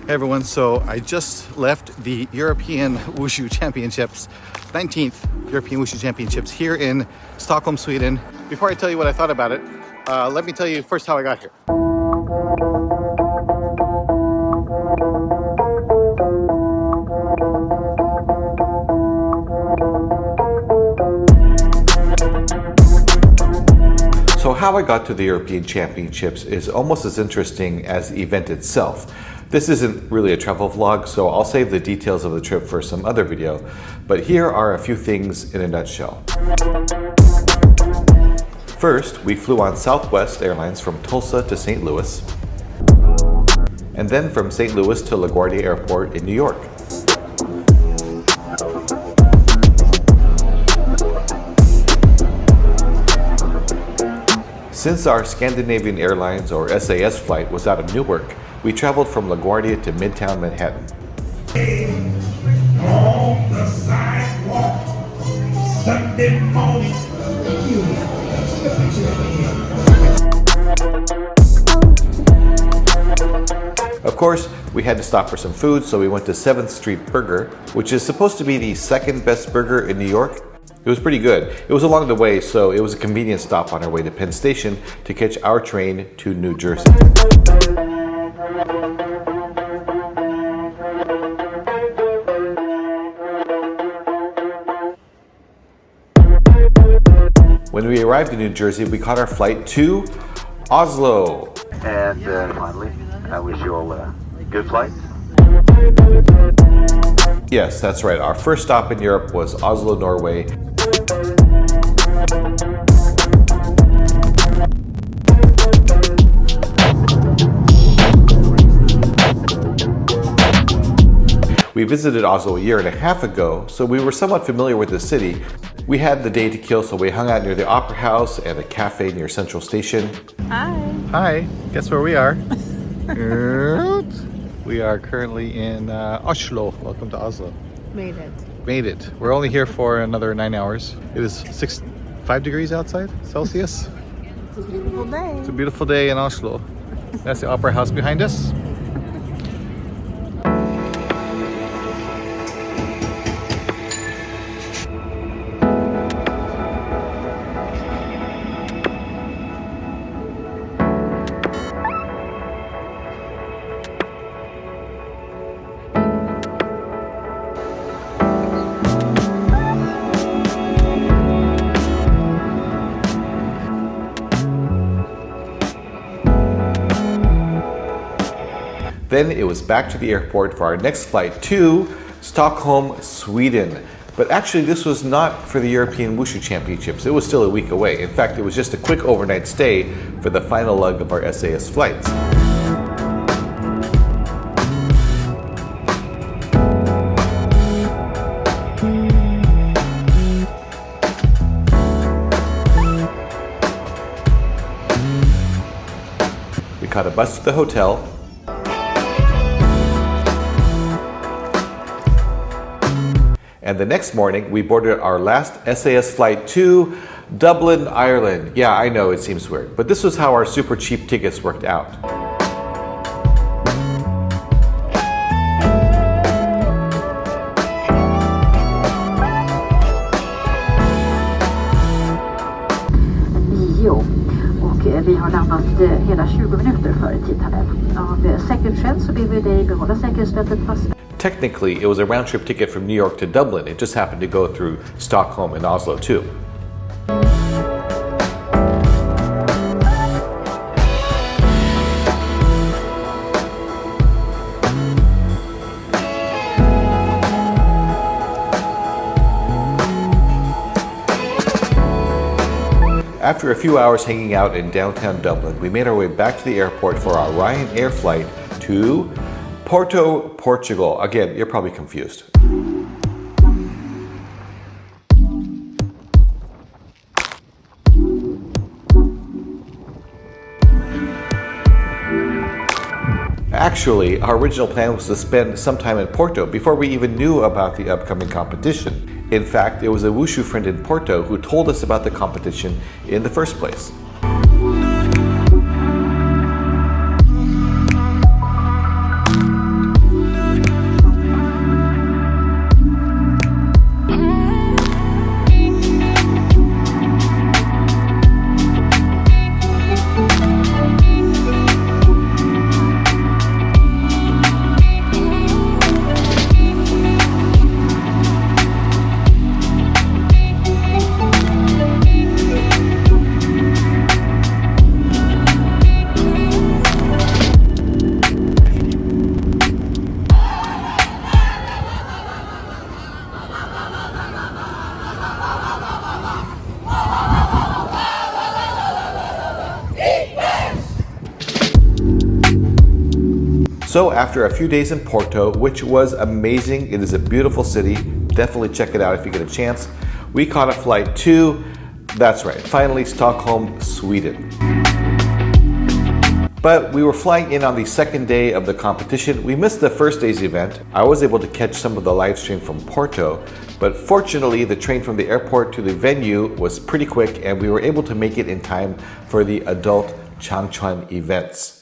Hey everyone, so I just left the European Wushu Championships, 19th European Wushu Championships here in Stockholm, Sweden. Before I tell you what I thought about it, let me tell you first how I got here. So how I got to the European Championships is almost as interesting as the event itself. This isn't really a travel vlog, so I'll save the details of the trip for some other video, but here are a few things in a nutshell. First, we flew on Southwest Airlines from Tulsa to St. Louis, and then from St. Louis to LaGuardia Airport in New York. Since our Scandinavian Airlines or SAS flight was out of Newark, we traveled from LaGuardia to Midtown Manhattan. On the sidewalk, Sunday morning. Of course, we had to stop for some food, so we went to 7th Street Burger, which is supposed to be the second best burger in New York. It was pretty good. It was along the way, so it was a convenient stop on our way to Penn Station to catch our train to New Jersey. When we arrived in New Jersey, we caught our flight to Oslo. And finally, I wish you all a good flight. Yes, that's right. Our first stop in Europe was Oslo, Norway. We visited Oslo a year and a half ago, so we were somewhat familiar with the city. We had the day to kill, so we hung out near the Opera House and a cafe near Central Station. Hi. Hi. Guess where we are? We are currently in Oslo. Welcome to Oslo. Made it. Made it. We're only here for another 9 hours. It is 5 degrees outside Celsius. It's a beautiful day. It's a beautiful day in Oslo. That's the Opera House behind us. Then it was back to the airport for our next flight to Stockholm, Sweden. But actually this was not for the European Wushu Championships. It was still a week away. In fact, it was just a quick overnight stay for the final leg of our SAS flights. We caught a bus to the hotel. And the next morning, we boarded our last SAS flight to Dublin, Ireland. Yeah, I know, it seems weird, but this was how our super cheap tickets worked out. Vi har landat hela 20 minuter före tidtabell. Av säkerhetsskäl så ber vi dig behålla säkerhetsbältet fast. Technically, it was a round-trip ticket from New York to Dublin. It just happened to go through Stockholm and Oslo too. After a few hours hanging out in downtown Dublin, we made our way back to the airport for our Ryanair flight to Porto, Portugal. Again, you're probably confused. Actually, our original plan was to spend some time in Porto before we even knew about the upcoming competition. In fact, it was a wushu friend in Porto who told us about the competition in the first place. So after a few days in Porto, which was amazing, it is a beautiful city, definitely check it out if you get a chance, we caught a flight to, that's right, finally Stockholm, Sweden. But we were flying in on the second day of the competition. We missed the first day's event. I was able to catch some of the live stream from Porto, but fortunately the train from the airport to the venue was pretty quick and we were able to make it in time for the adult Changchuan events.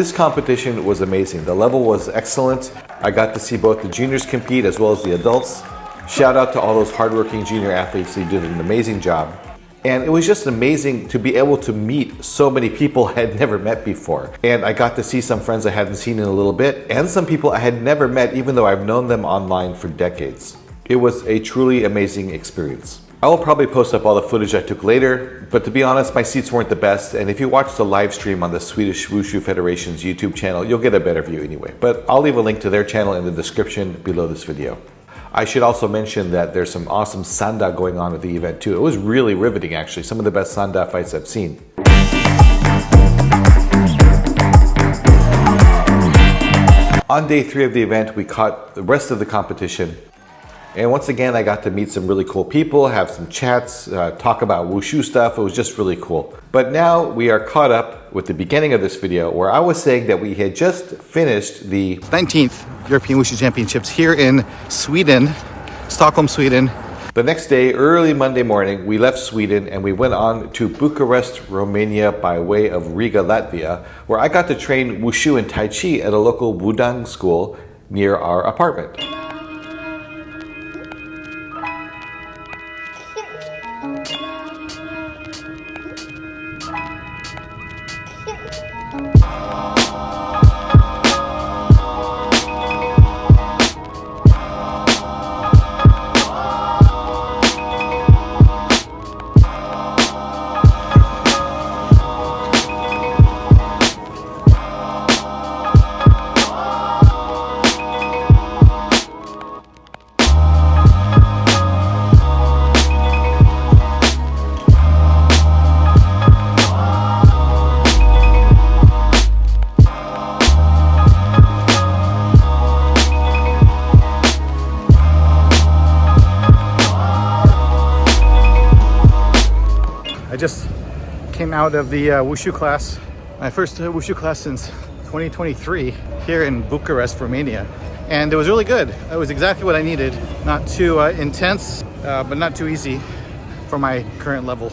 This competition was amazing. The level was excellent. I got to see both the juniors compete as well as the adults. Shout out to all those hardworking junior athletes. They did an amazing job. And it was just amazing to be able to meet so many people I had never met before. And I got to see some friends I hadn't seen in a little bit, and some people I had never met even though I've known them online for decades. It was a truly amazing experience. I will probably post up all the footage I took later, but to be honest, my seats weren't the best, and if you watch the live stream on the Swedish Wushu Federation's YouTube channel, you'll get a better view anyway. But I'll leave a link to their channel in the description below this video. I should also mention that there's some awesome sanda going on at the event too. It was really riveting actually, some of the best sanda fights I've seen. On day 3 of the event, we caught the rest of the competition. And once again, I got to meet some really cool people, have some chats, talk about wushu stuff. It was just really cool. But now we are caught up with the beginning of this video where I was saying that we had just finished the 19th European Wushu Championships here in Sweden, Stockholm, Sweden. The next day, early Monday morning, we left Sweden and we went on to Bucharest, Romania by way of Riga, Latvia, where I got to train wushu and tai chi at a local wudang school near our apartment. I just came out of the wushu class, my first wushu class since 2023 here in Bucharest, Romania. And it was really good. It was exactly what I needed. Not too intense, but not too easy for my current level.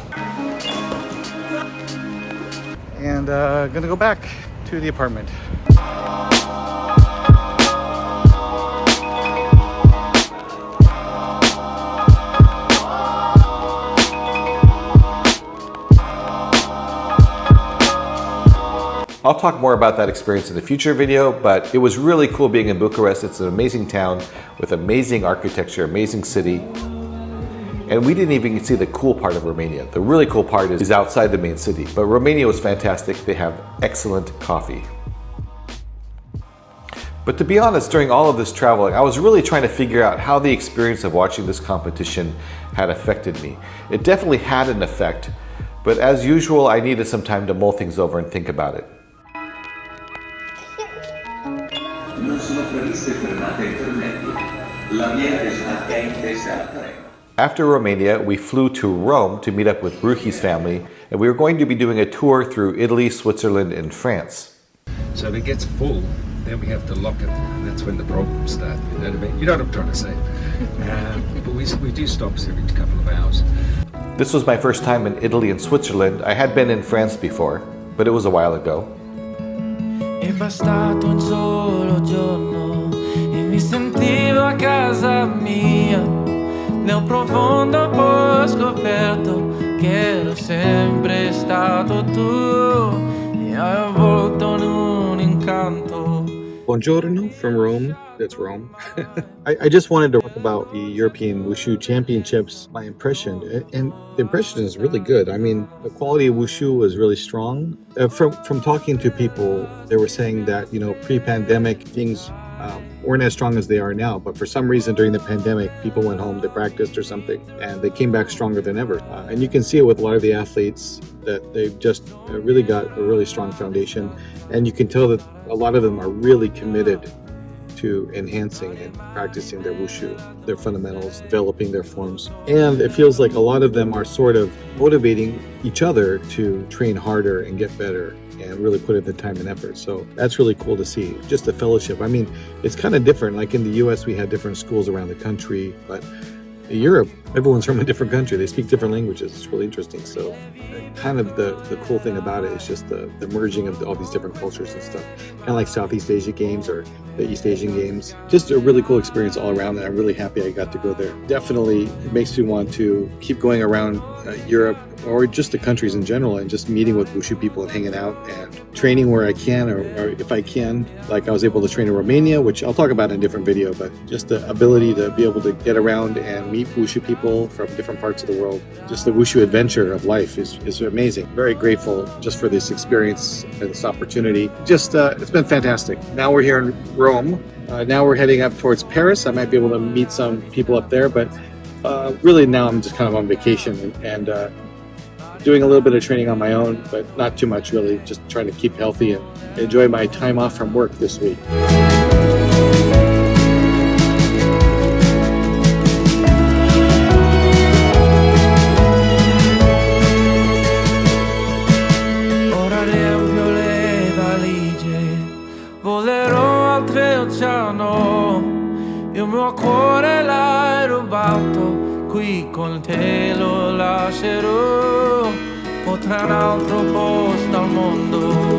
And gonna go back to the apartment. I'll talk more about that experience in the future video, but it was really cool being in Bucharest. It's an amazing town with amazing architecture, amazing city. And we didn't even see the cool part of Romania. The really cool part is outside the main city. But Romania was fantastic. They have excellent coffee. But to be honest, during all of this traveling, I was really trying to figure out how the experience of watching this competition had affected me. It definitely had an effect, but as usual, I needed some time to mull things over and think about it. After Romania, we flew to Rome to meet up with Ruchi's family, and we were going to be doing a tour through Italy, Switzerland, and France. So if it gets full, then we have to lock it, and that's when the problems start. You know what I mean? You know what I'm trying to say. But we do stops every couple of hours. This was my first time in Italy and Switzerland. I had been in France before, but it was a while ago. È bastato un solo giorno e mi sentivo a casa mia. Nel profondo poi ho scoperto che ero sempre stato tu e hai avvolto in un incanto. Buongiorno from Rome. That's Rome. I just wanted to talk about the European Wushu Championships, my impression. And the impression is really good. I mean, the quality of Wushu was really strong. From talking to people, they were saying that, you know, pre-pandemic things weren't as strong as they are now. But for some reason during the pandemic, people went home, they practiced or something, and they came back stronger than ever. And you can see it with a lot of the athletes that they've just really got a really strong foundation. And you can tell that a lot of them are really committed to enhancing and practicing their wushu, their fundamentals, developing their forms. And it feels like a lot of them are sort of motivating each other to train harder and get better and really put in the time and effort. So that's really cool to see. Just the fellowship. I mean, it's kind of different. Like in the US, we had different schools around the country, but in Europe, everyone's from a different country. They speak different languages. It's really interesting. So kind of the cool thing about it is just the merging of all these different cultures and stuff. Kind of like Southeast Asia Games or the East Asian Games. Just a really cool experience all around, and I'm really happy I got to go there. Definitely it makes me want to keep going around Europe or just the countries in general and just meeting with wushu people and hanging out and training where I can or if I can. Like I was able to train in Romania, which I'll talk about in a different video, but just the ability to be able to get around and meet wushu people from different parts of the world. Just the wushu adventure of life is amazing. Very grateful just for this experience and this opportunity. Just it's been fantastic. Now we're here in Rome. Now we're heading up towards Paris. I might be able to meet some people up there, but really now I'm just kind of on vacation and doing a little bit of training on my own, but not too much really. Just trying to keep healthy and enjoy my time off from work this week. lascerò, potrà un altro posto al mondo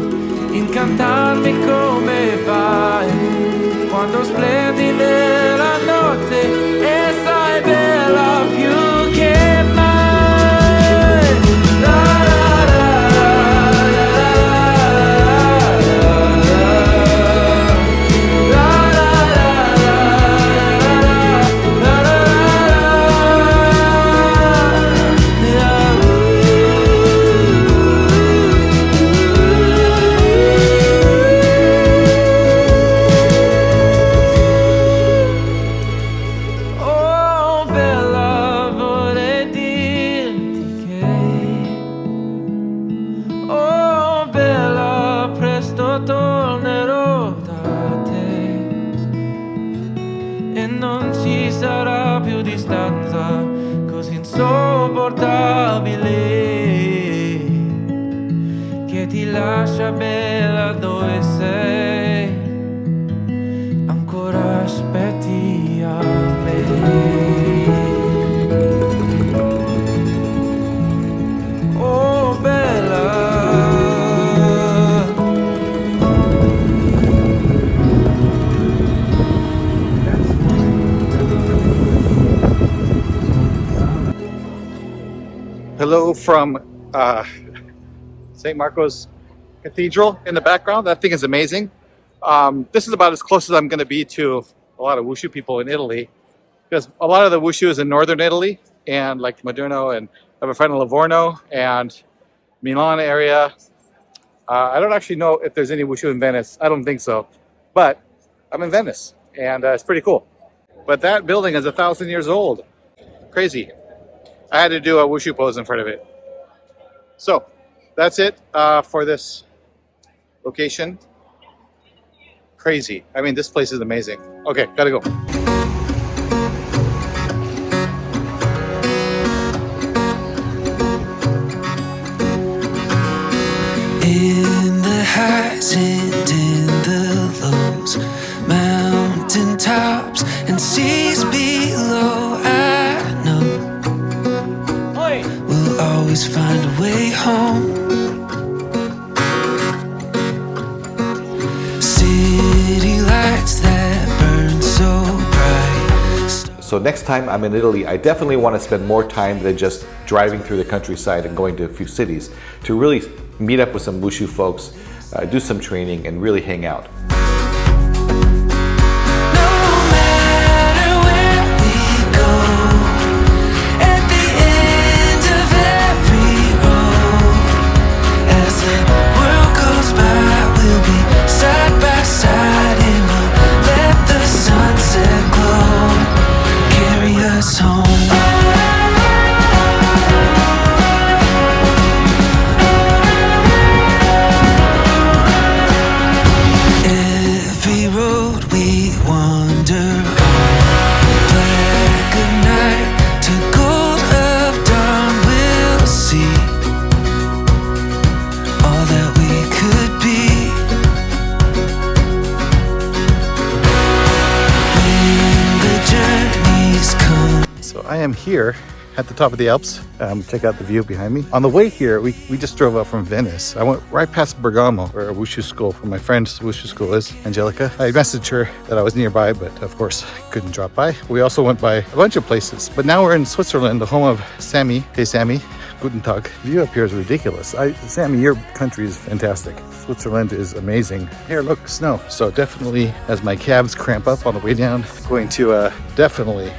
incantarmi come fai quando splendi nella notte e sai bella più che mai. La, la, la, la, che ti lascia bella dove sei, ancora aspetti a me. Oh bella, hello from St. Marco's Cathedral in the background. That thing is amazing. This is about as close as I'm going to be to a lot of Wushu people in Italy, because a lot of the Wushu is in northern Italy, and like Moderno, and I have a friend in Livorno and Milan area. I don't actually know if there's any Wushu in Venice. I don't think so, but I'm in Venice, and it's pretty cool. But that building is 1,000 years old. Crazy. I had to do a Wushu pose in front of it. So that's it for this location. Crazy. I mean, this place is amazing. Okay, gotta go. in the highs and in the lows, mountain tops and seas below, I know we'll always find a way home. City lights that burn so bright. So next time I'm in Italy, I definitely want to spend more time than just driving through the countryside and going to a few cities, to really meet up with some Wushu folks, do some training, and really hang out. I am here at the top of the Alps. Check out the view behind me. On the way here, we just drove up from Venice. I went right past Bergamo, where a Wushu school, where my friend's Wushu school is, Angelica. I messaged her that I was nearby, but of course couldn't drop by. We also went by a bunch of places, but now we're in Switzerland, the home of Sammy. Hey Sammy, guten Tag. The view up here is ridiculous. Sammy, your country is fantastic. Switzerland is amazing. Here, look, snow. So definitely, as my calves cramp up on the way down, going to definitely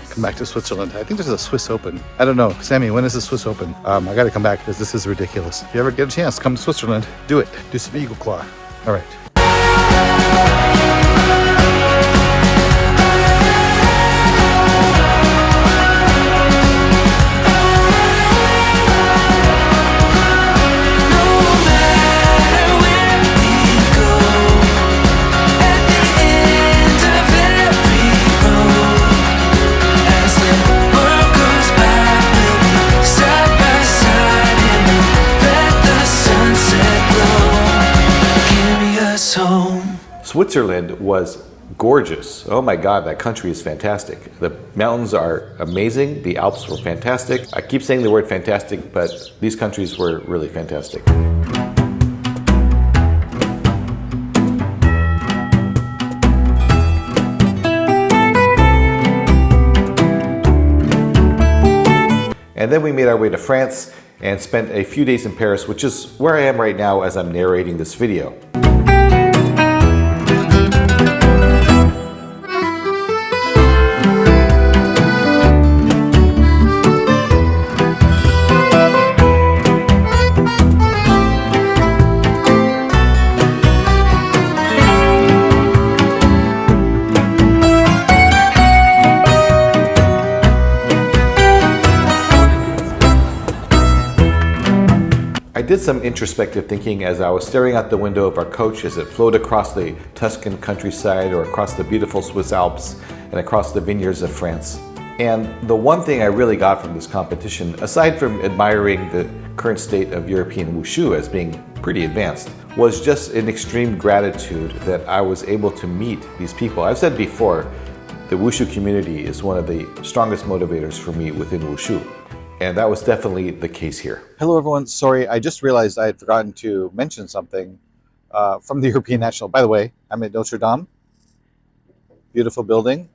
come back to Switzerland. I think there's a Swiss Open. I don't know. Sammy, when is the Swiss Open? I gotta come back because this is ridiculous. If you ever get a chance, come to Switzerland. Do it. Do some eagle claw. All right. Switzerland was gorgeous. Oh my God, that country is fantastic. The mountains are amazing. The Alps were fantastic. I keep saying the word fantastic, but these countries were really fantastic. And then we made our way to France and spent a few days in Paris, which is where I am right now as I'm narrating this video. I did some introspective thinking as I was staring out the window of our coach as it flowed across the Tuscan countryside or across the beautiful Swiss Alps and across the vineyards of France. And the one thing I really got from this competition, aside from admiring the current state of European Wushu as being pretty advanced, was just an extreme gratitude that I was able to meet these people. I've said before, the Wushu community is one of the strongest motivators for me within Wushu. And that was definitely the case here. Hello everyone, sorry, I just realized I had forgotten to mention something from the European National. By the way, I'm at Notre Dame. Beautiful building.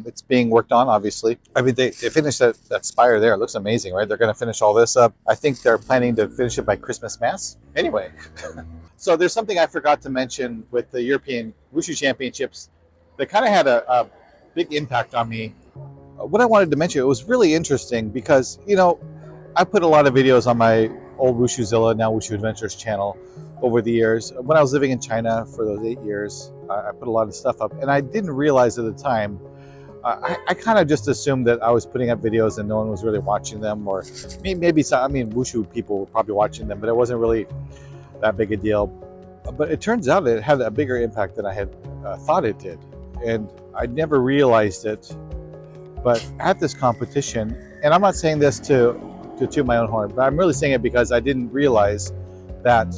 It's being worked on, obviously. I mean, they finished that spire there. It looks amazing, right? They're going to finish all this up. I think they're planning to finish it by Christmas Mass. Anyway, so there's something I forgot to mention with the European Wushu Championships that kind of had a big impact on me. What I wanted to mention, it was really interesting because, you know, I put a lot of videos on my old WushuZilla, now Wushu Adventures channel over the years. When I was living in China for those 8 years, I put a lot of stuff up, and I didn't realize at the time, I kind of just assumed that I was putting up videos and no one was really watching them, or maybe some, I mean, Wushu people were probably watching them, but it wasn't really that big a deal. But it turns out it had a bigger impact than I had thought it did, and I never realized it. But at this competition, and I'm not saying this to toot my own horn, but I'm really saying it because I didn't realize that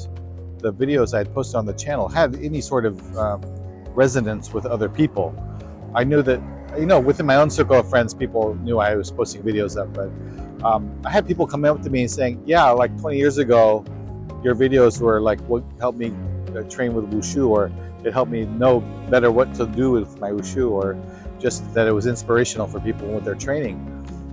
the videos I had posted on the channel had any sort of resonance with other people. I knew that, you know, within my own circle of friends, people knew I was posting videos up, but I had people coming up to me and saying, yeah, like 20 years ago, your videos were like what helped me train with Wushu, or it helped me know better what to do with my Wushu, or just that it was inspirational for people with their training.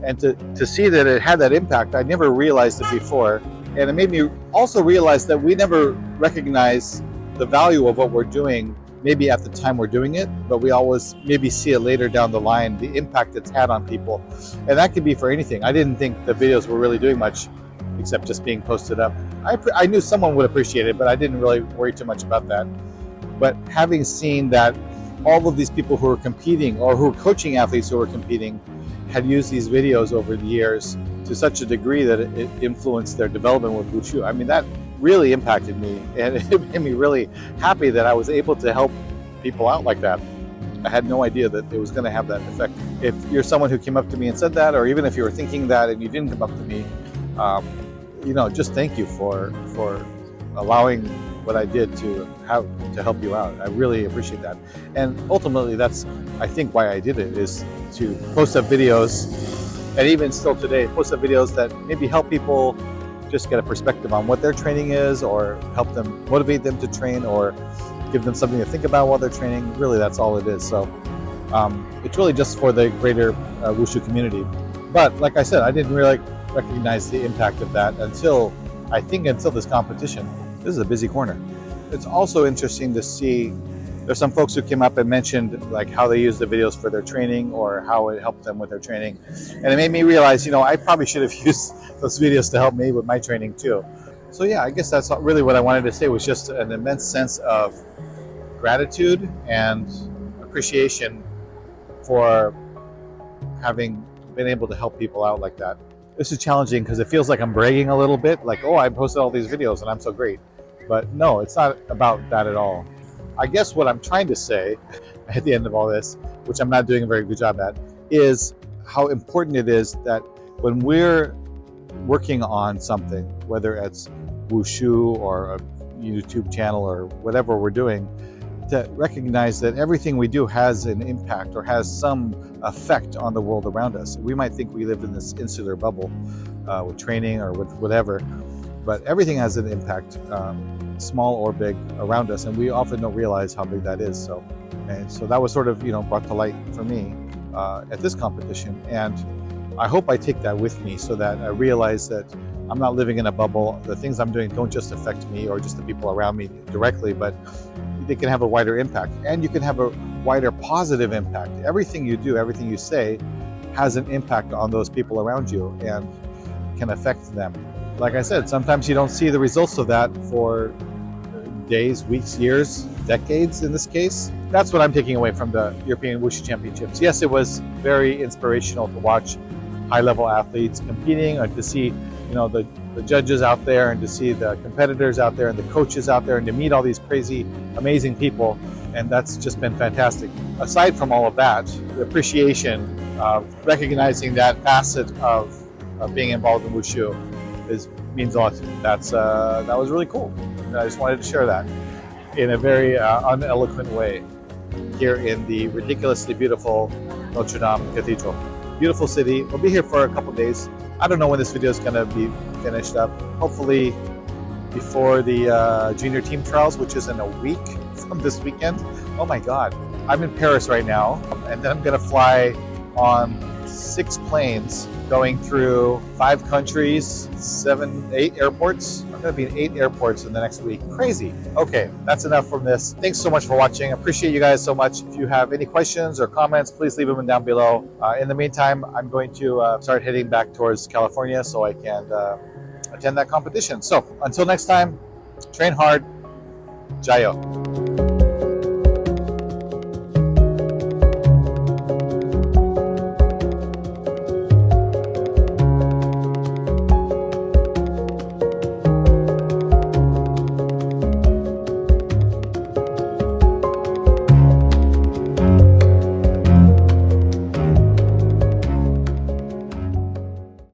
And to see that it had that impact, I never realized it before. And it made me also realize that we never recognize the value of what we're doing, maybe at the time we're doing it, but we always maybe see it later down the line, the impact it's had on people. And that could be for anything. I didn't think the videos were really doing much except just being posted up. I knew someone would appreciate it, but I didn't really worry too much about that. But having seen that all of these people who were competing, or who were coaching athletes who were competing, had used these videos over the years to such a degree that it influenced their development with Wushu. I mean, that really impacted me, and it made me really happy that I was able to help people out like that. I had no idea that it was going to have that effect. If you're someone who came up to me and said that, or even if you were thinking that and you didn't come up to me, you know, just thank you for allowing what I did to help you out. I really appreciate that. And ultimately, that's, I think, why I did it, is to post up videos, and even still today, post up videos that maybe help people just get a perspective on what their training is, or help them, motivate them to train, or give them something to think about while they're training. Really, that's all it is. So it's really just for the greater Wushu community. But like I said, I didn't really recognize the impact of that until this competition. This is a busy corner. It's also interesting to see, there's some folks who came up and mentioned like how they use the videos for their training, or how it helped them with their training. And it made me realize, you know, I probably should have used those videos to help me with my training too. So yeah, I guess that's really what I wanted to say, was just an immense sense of gratitude and appreciation for having been able to help people out like that. This is challenging because it feels like I'm bragging a little bit, like, oh, I posted all these videos and I'm so great. But no, it's not about that at all. I guess what I'm trying to say at the end of all this, which I'm not doing a very good job at, is how important it is that when we're working on something, whether it's Wushu or a YouTube channel or whatever we're doing, to recognize that everything we do has an impact or has some effect on the world around us. We might think we live in this insular bubble with training or with whatever, but everything has an impact, small or big, around us, and we often don't realize how big that is. So that was sort of, brought to light for me at this competition, and I hope I take that with me so that I realize that I'm not living in a bubble. The things I'm doing don't just affect me or just the people around me directly, but they can have a wider impact, and you can have a wider positive impact. Everything you do, everything you say has an impact on those people around you and can affect them. Like I said, sometimes you don't see the results of that for days, weeks, years, decades in this case. That's what I'm taking away from the European Wushu Championships. Yes, it was very inspirational to watch high-level athletes competing, or to see the judges out there, and to see the competitors out there and the coaches out there, and to meet all these crazy, amazing people. And that's just been fantastic. Aside from all of that, the appreciation of recognizing that facet of being involved in Wushu means a lot to me. That was really cool. And I just wanted to share that in a very uneloquent way here in the ridiculously beautiful Notre Dame Cathedral. Beautiful city. We'll be here for a couple days. I don't know when this video is going to be finished up. Hopefully before the junior team trials, which is in a week from this weekend. Oh my God. I'm in Paris right now, and then I'm going to fly on 6 planes going through 5 countries, 8 airports. I'm going to be in 8 airports in the next week. Crazy. Okay, that's enough from this. Thanks so much for watching. I appreciate you guys so much. If you have any questions or comments, please leave them down below. In the meantime, I'm going to start heading back towards California so I can attend that competition. So until next time, train hard. Jayo.